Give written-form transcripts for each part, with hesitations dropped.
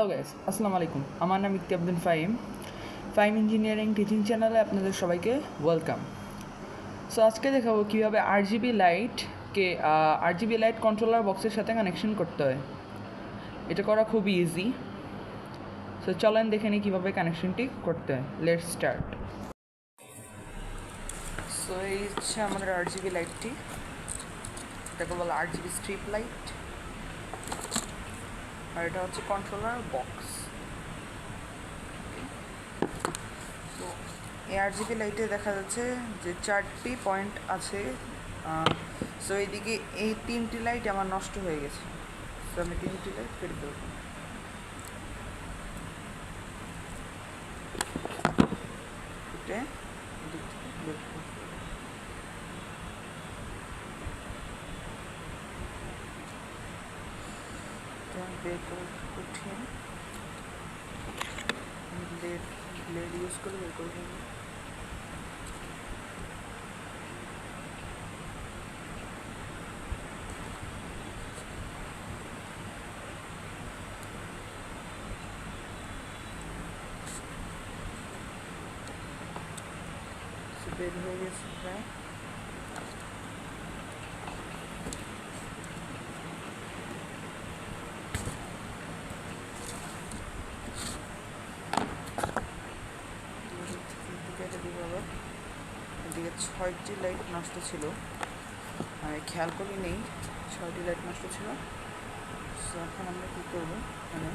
Hello guys, আসসালামু আলাইকুম। আমার নাম ইকতি আব্দুল ফাহিম। ফাহিম ইঞ্জিনিয়ারিং টিচিং চ্যানেলে আপনাদের সবাইকে ওয়েলকাম। সো আজকে দেখাবো কীভাবে আরজিবি লাইট কন্ট্রোলার বক্সের সাথে কানেকশন করতে হয়। এটা করা খুবই ইজি। সো চলেন দেখে নিই কীভাবে কানেকশনটি করতে হয়। Let's start. সো এই হচ্ছে আমাদের আরজিবি লাইটটি, এটাকে বলে আরজিবি স্ট্রিপ লাইট, আর এটা হচ্ছে কন্ট্রোলার বক্স। তো এই আরজিবি লাইটে দেখা যাচ্ছে যে 4টি পয়েন্ট আছে। সো এইদিকে এই 3টি লাইট আমার নষ্ট হয়ে গেছে। সো আমি 3টি লাইট কেটে দেবো। কেটে এদিক থেকে বের করবো। বের করা কঠিন, ব্লেড ইউজ করে বের করবো। বের হয়ে গেছে প্রায়। এদিকে 6টি লাইট নষ্ট ছিল, আমি খেয়াল করি নেই 6টি লাইট নষ্ট ছিল। সো এখন আমরা কী করবো, এখানে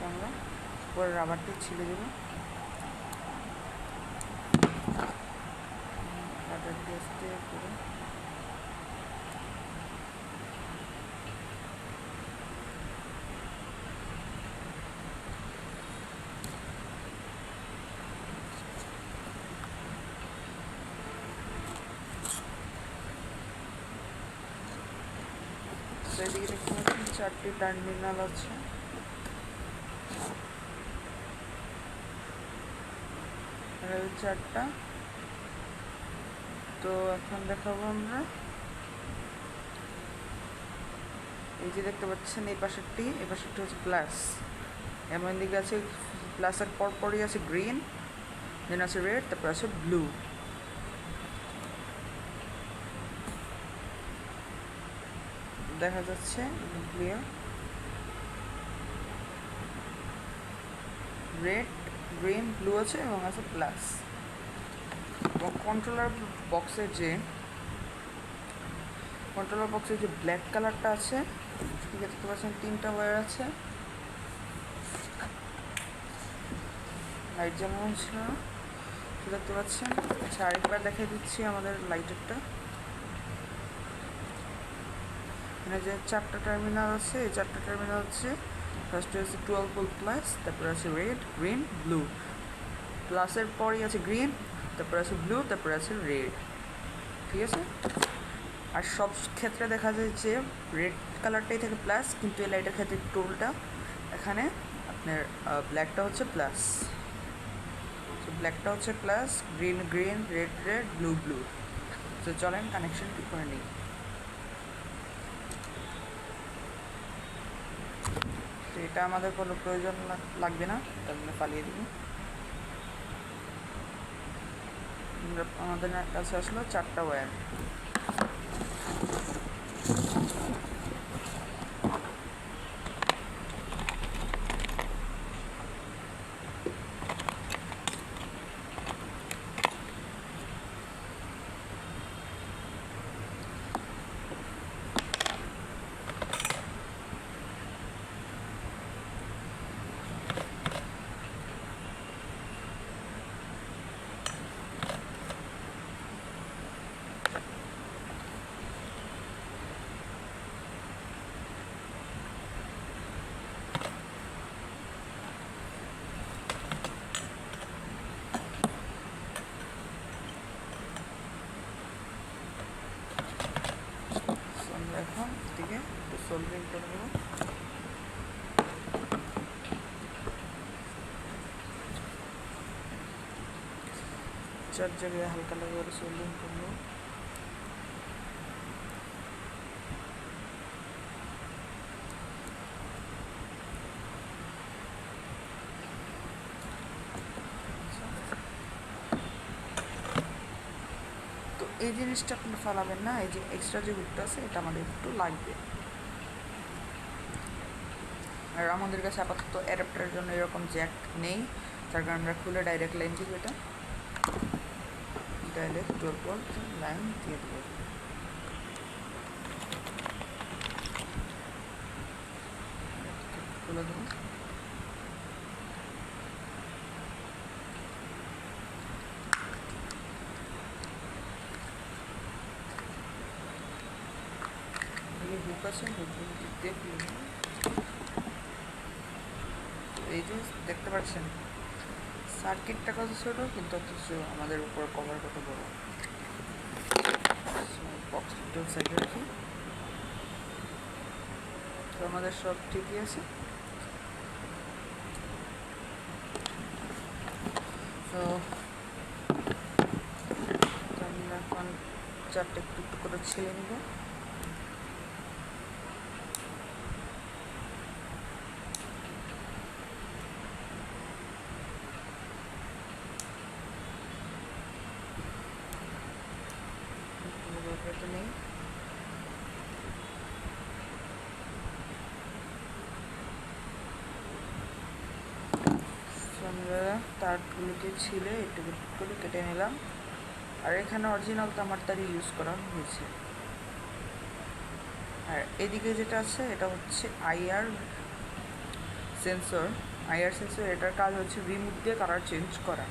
আমরা পরে রাবারটি ছিঁড়ে দেবো। কাটার দিয়ে করে এদিকে দেখতে পাচ্ছেন 4টি টার্মিনাল আছে। এটা 4টা। তো এখন দেখাবো আমরা এই যে দেখতে পাচ্ছেন এই পাশেরটি হচ্ছে প্লাস, এমন দিকে আছে প্লাসের পরপরই আছে গ্রিন, দেন আছে রেড, তারপর আছে ব্লু। দেখা যাচ্ছে ক্লিয়ার, রেড, গ্রিন, ব্লু আছে এবং আছে প্লাস। এবং কন্ট্রোলার বক্সের যে ব্ল্যাক কালারটা আছে, ঠিক আছে, দেখতে পাচ্ছেন 3টা ওয়্যার আছে। লাইট জ্বালানো ছিল না, দেখতে পাচ্ছেন। আচ্ছা, আরেকবার দেখিয়ে দিচ্ছি আমাদের লাইটারটা। এখানে যে 4টা টার্মিনাল আছে, এই 4টা টার্মিনাল হচ্ছে ফার্স্টে আছে 12 ভোল্ট প্লাস, তারপরে আছে রেড, গ্রিন, ব্লু। প্লাসের পরই আছে গ্রিন, তারপরে আছে ব্লু, তারপরে আছে রেড, ঠিক আছে। আর সব ক্ষেত্রে দেখা যায় যে রেড কালারটাই থাকে প্লাস, কিন্তু এই লাইটের ক্ষেত্রে টোলটা এখানে আপনার ব্ল্যাকটা হচ্ছে প্লাস। তো ব্ল্যাকটা হচ্ছে plus, green green, red red, blue blue. তো চলেন কানেকশনটি করে নিই। তো এটা আমাদের কোনো প্রয়োজন লাগবে না, তার জন্য পালিয়ে দিব। আমাদের কাছে আসলো 4টা ওয়্যার। এখন এদিকে একটু সোল্ডারিং করে দেবো। চার জায়গায় হালকা করে সোল্ডারিং করবো। তো এই জিনিসটা আপনি ফালাবেন না, এই যে এক্সট্রা যে হুকটা আছে এটা আমাদের একটু লাগবে। আর আমাদের কাছে আপাতত অ্যাডাপ্টারের জন্য এরকম জ্যাক নেই, তার কারণে আমরা খুলে ডাইরেক্ট লাইন দিব, এটা ডাইরেক্ট 12 ভোল্ট লাইন দিয়ে দেবো। খুলে দেবো। হুক আছে, হুকগুলো দিয়ে খুলে দেবো। এই যে দেখতে পাচ্ছেন সার্কিটটা কত ছোটো, কিন্তু অথচ আমাদের উপর কভার কত বড়। বক্সটা সাইডে রাখি। তো আমাদের সব ঠিকই আছে। তো আমরা এখন চারটে একটু একটু করে ছেলে নিব। নেই আমরা তারগুলোকে ছিলে একটু করে কেটে নিলাম। আর এখানে অরিজিনাল তামার তারই ইউজ করা হয়েছে। আর এদিকে যেটা আছে এটা হচ্ছে আইআর সেন্সর। এটার কাজ হচ্ছে রিমোট দিয়ে কালার চেঞ্জ করা।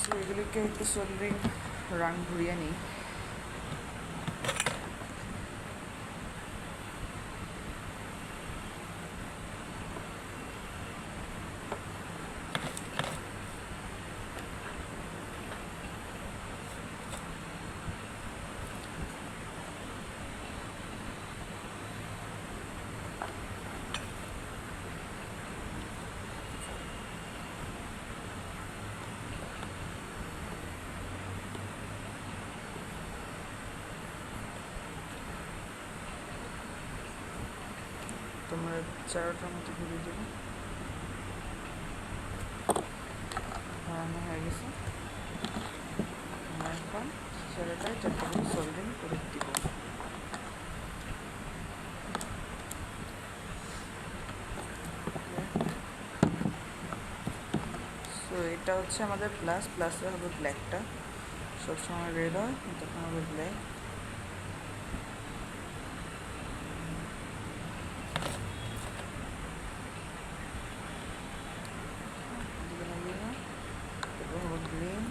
সো এগুলিকে একটু সোল্ডারিং রান ঘুরিয়ে নিই। তোমরা চারটার মতো ঘুরিয়ে দেবো। ধরানো হয়ে গেছে। আমরা এখন চারটায় চারটে করে সোল্ডারিং করে দিব। তো এটা হচ্ছে আমাদের প্লাসে হবে ব্ল্যাকটা, সবসময় রেড হয়, তখন হবে ব্ল্যাক। গ্রিন,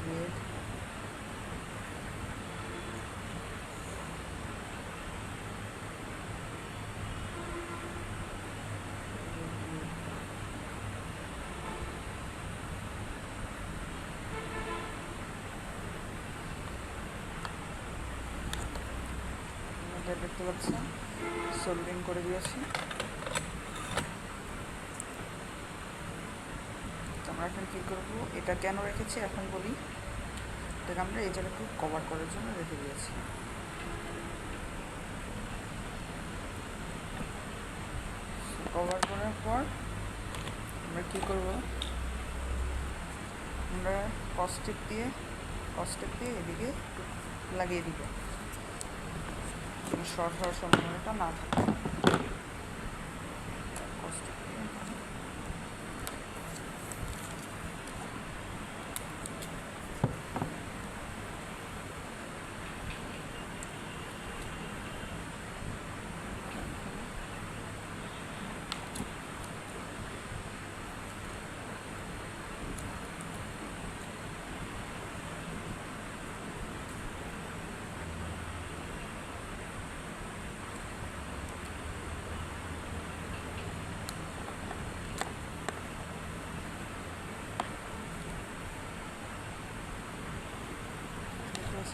রেড, দেখতে পাচ্ছেন সোল্ডারিং করে দিয়েছি। আমরা এখন কী করবো, এটা কেন রেখেছি এখন বলি। এটাকে আমরা এই জায়গাটা কভার করার জন্য রেখে দিয়েছি। কভার করার পর আমরা কী করব, আমরা কস্টেপ দিয়ে এদিকে একটু লাগিয়ে দিব, শর্ট হওয়ার সম্ভাবনাটা না থাকে। কস্টেপ দিয়ে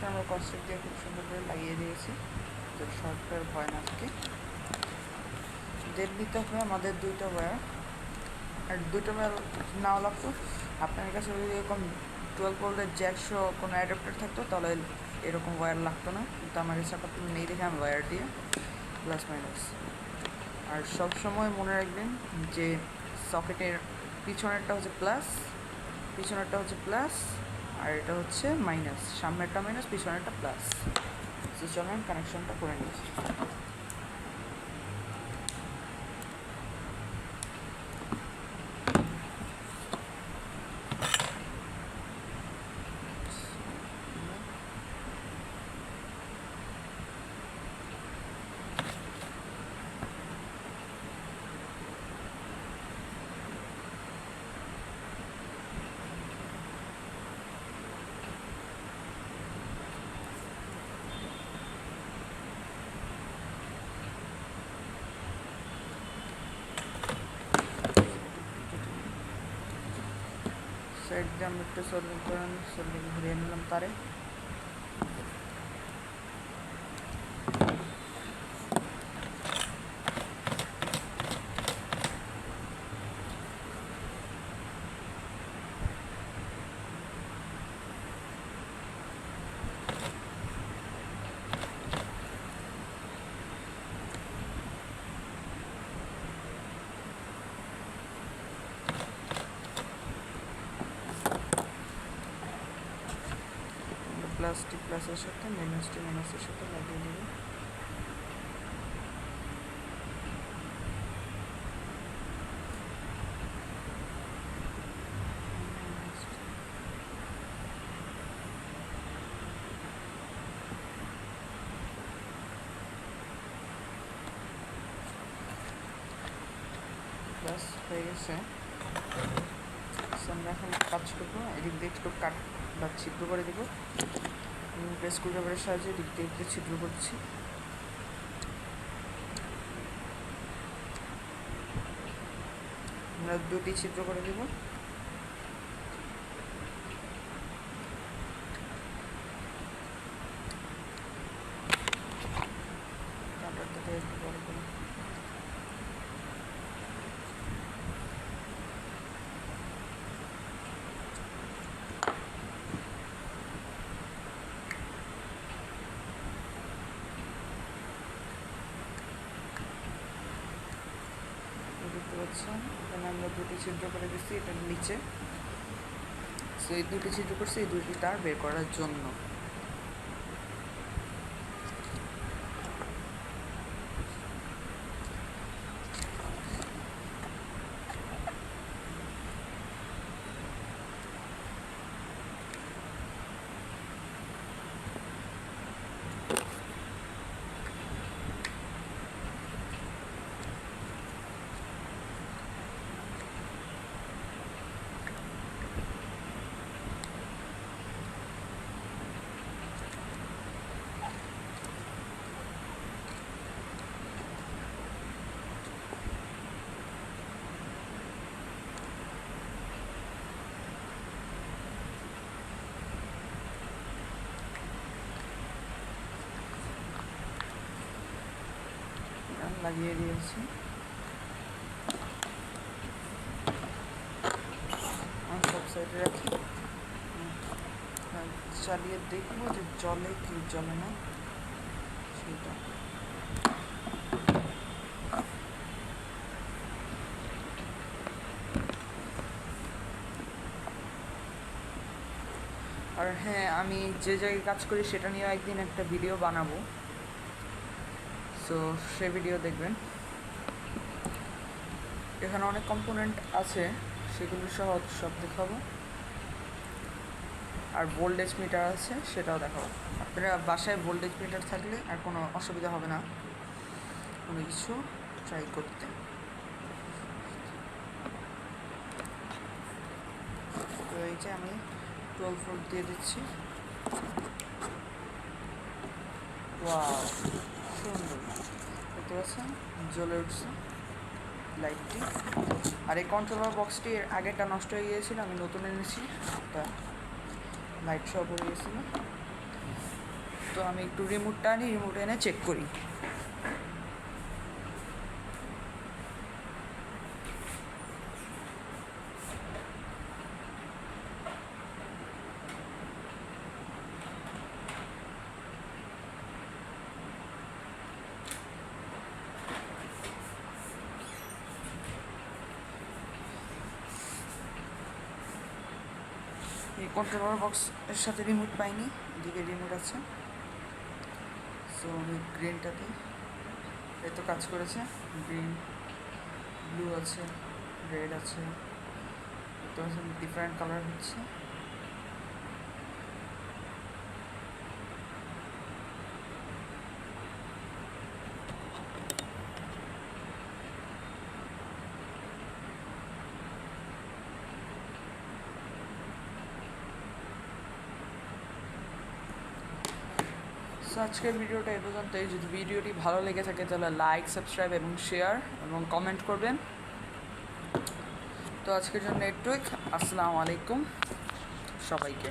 আমরা কস্টেপ দিয়ে খুব সুন্দর করে লাগিয়ে দিয়েছি, তো শর্টের ভয় না থাকে। দেড় নিতে হবে আমাদের 2টা ওয়্যার, আর 2টা ওয়্যার নাও লাগতো। আপনার কাছে যদি এরকম 12 ভোল্টের জ্যাক সহ কোনো অ্যাডাপ্টার থাকতো তাহলে এরকম ওয়্যার লাগতো না, কিন্তু আমার কাছে আপাতত নেই দেখে আমি ওয়্যার দিয়ে প্লাস মাইনাস। আর সব সময় মনে রাখবেন যে সকেটের পিছনেরটা হচ্ছে প্লাস, পিছনেরটা হচ্ছে প্লাস, আর এটা হচ্ছে মাইনাস, সামনেরটা মাইনাস পিছনেরটা প্লাস। তো চলেন কানেকশনটা করে নিচ্ছি। সাইড দিয়ে আমরা একটু সোল্ডিং করে সোল্ডিং ঘুরিয়ে নিলাম তারে। প্লাসটি প্লাসের সাথে মাইনাসটি মাইনাসের সাথে লাগিয়ে দেবো। প্লাস হয়ে গেছে। আমরা এখন কাজ করবো, এদিক দিয়ে একটু কাট বা ছিদ্র করে দেবো। স্ক্রুড্রাইভারের সাহায্যে এদিক দিয়ে একটু ছিদ্র করছি। আমরা 2টি ছিদ্র করে দেবো। কাটারটাতে একটু বড় করে দেখতে পাচ্ছেন। এখানে আমরা 2টি ছিদ্র করে দিচ্ছি এটার নিচে। সো এই 2টি ছিদ্র করছি এই 2টি তার বের করার জন্য। লাগিয়ে দিয়েছি। সব সাইডে রাখি, চালিয়ে দেখবো যে জলে কি জলে না সেটা। আর হ্যাঁ, আমি যে জায়গায় কাজ করি সেটা নিয়েও একদিন একটা ভিডিও বানাবো, সো সে ভিডিও দেখবেন। এখানে অনেক কম্পোনেন্ট আছে, সেগুলো সহ সব দেখাবো। আর ভোল্টেজ মিটার আছে সেটাও দেখাবো। আপনারা বাসায় ভোল্টেজ মিটার থাকলে আর কোনো অসুবিধা হবে না কোনো কিছু ট্রাই করতে। তো এই যে আমি 12 ভোল্ট দিয়ে দিচ্ছি। ওয়াও, সুন্দর দেখতে পাচ্ছেন, জ্বলে উঠছে লাইটটি। আর এই কন্ট্রোলার বক্সটি এর আগেরটা নষ্ট হয়ে গিয়েছিল, আমি নতুন এনেছি, তা লাইট সহ পড়ে গেছিলো। তো আমি একটু রিমোটটা আনি, রিমোট এনে চেক করি। এই কন্ট্রোলার বক্স এর সাথে রিমোট পাইনি, এদিকে রিমোট আছে। সো আমি গ্রিনটাতে এই তো কাজ করেছে, গ্রিন ব্লু আছে, রেড আছে, তো ডিফারেন্ট কালার হচ্ছে। সো আজকের ভিডিওটা এ পর্যন্তই। যদি ভিডিওটি ভালো লেগে থাকে তাহলে লাইক, সাবস্ক্রাইব এবং শেয়ার এবং কমেন্ট করবেন। তো আজকের জন্য একটু আসসালামু আলাইকুম সবাইকে।